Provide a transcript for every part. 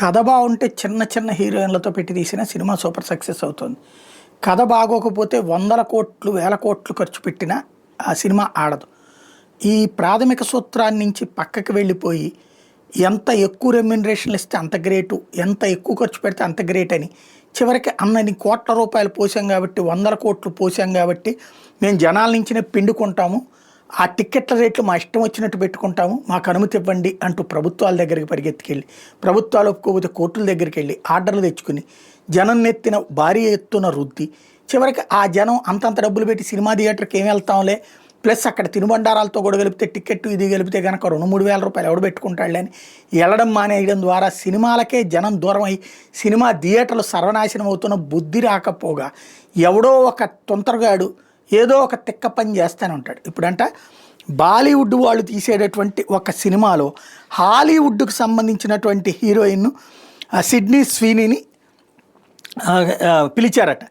కథ బాగుంటే చిన్న చిన్న హీరోయిన్లతో పెట్టి తీసిన సినిమా సూపర్ సక్సెస్ అవుతుంది. కథ బాగోకపోతే వందల కోట్లు వేల కోట్లు ఖర్చు పెట్టినా ఆ సినిమా ఆడదు. ఈ ప్రాథమిక సూత్రాన్ని నుంచి పక్కకి వెళ్ళిపోయి ఎంత ఎక్కువ రెమ్యునరేషన్లు ఇస్తే అంత గ్రేటు, ఎంత ఎక్కువ ఖర్చు పెడితే అంత గ్రేట్ అని చివరికి అన్నని కోట్ల రూపాయలు పోసాం కాబట్టి, వందల కోట్లు పోసాం కాబట్టి మేము జనాల నుంచినే పిండుకుంటాము, ఆ టిక్కెట్ల రేట్లు మా ఇష్టం వచ్చినట్టు పెట్టుకుంటాము, మాకు అనుమతి ఇవ్వండి అంటూ ప్రభుత్వాల దగ్గరికి పరిగెత్తుకెళ్ళి, ప్రభుత్వాలు ఒప్పుకోకపోతే కోర్టుల దగ్గరికి వెళ్ళి ఆర్డర్లు తెచ్చుకుని జనం నెత్తిన భారీ ఎత్తున రుద్ది చివరికి ఆ జనం అంతంత డబ్బులు పెట్టి సినిమా థియేటర్కి ఏం వెళ్తాంలే, ప్లస్ అక్కడ తినుబండారాలతో కూడా కలిపితే టికెట్ ఇది కలిపితే కనుక 2-3 వేల రూపాయలు ఎవడు పెట్టుకుంటాడులే అని వెళ్ళడం మానేయడం ద్వారా సినిమాలకే జనం దూరం అయ్యి సినిమా థియేటర్లు సర్వనాశనం అవుతున్న బుద్ధి రాకపోగా ఎవడో ఒక తొంతరగాడు ఏదో ఒక తిక్క పని చేస్తూనే ఉంటాడు. ఇప్పుడంట బాలీవుడ్ వాళ్ళు తీసేటటువంటి ఒక సినిమాలో హాలీవుడ్కు సంబంధించినటువంటి హీరోయిన్ సిడ్నీ స్వీనీని పిలిచారట.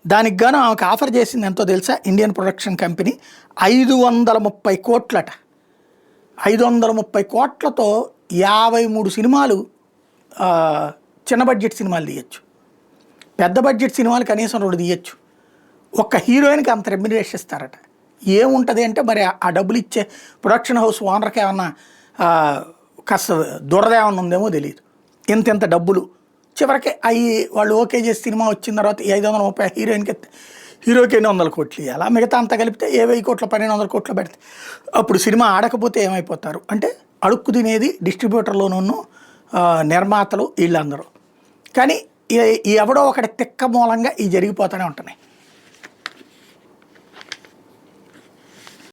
దానికి గాను ఆమెకు ఆఫర్ చేసింది ఎంతో తెలుసా? Indian production company 530 కోట్లట. 530 కోట్లతో 53 సినిమాలు, చిన్న బడ్జెట్ సినిమాలు తీయచ్చు, పెద్ద బడ్జెట్ సినిమాలు కనీసం 2 తీయచ్చు. ఒక్క హీరోయిన్కి అంత రెమ్యునరేషన్ ఇస్తారట. ఏముంటుంది అంటే మరి ఆ డబ్బులు ఇచ్చే ప్రొడక్షన్ హౌస్ ఓనర్కి ఏమన్నా కాస్త దురదేమన్నా ఉందేమో తెలియదు. ఇంత డబ్బులు చివరికి అవి వాళ్ళు ఓకే చేసి సినిమా వచ్చిన తర్వాత 530 హీరోకి 800 కోట్లు ఇవ్వాలి. మిగతా అంతా కలిపితే 1000 కోట్లు 1200 కోట్లు పెడితే అప్పుడు సినిమా ఆడకపోతే ఏమైపోతారు అంటే అడుక్కు తినేది డిస్ట్రిబ్యూటర్లోనూ నిర్మాతలు వీళ్ళందరూ. కానీ ఎవడో ఒకటి తిక్క మూలంగా ఇవి జరిగిపోతూనే ఉంటున్నాయి.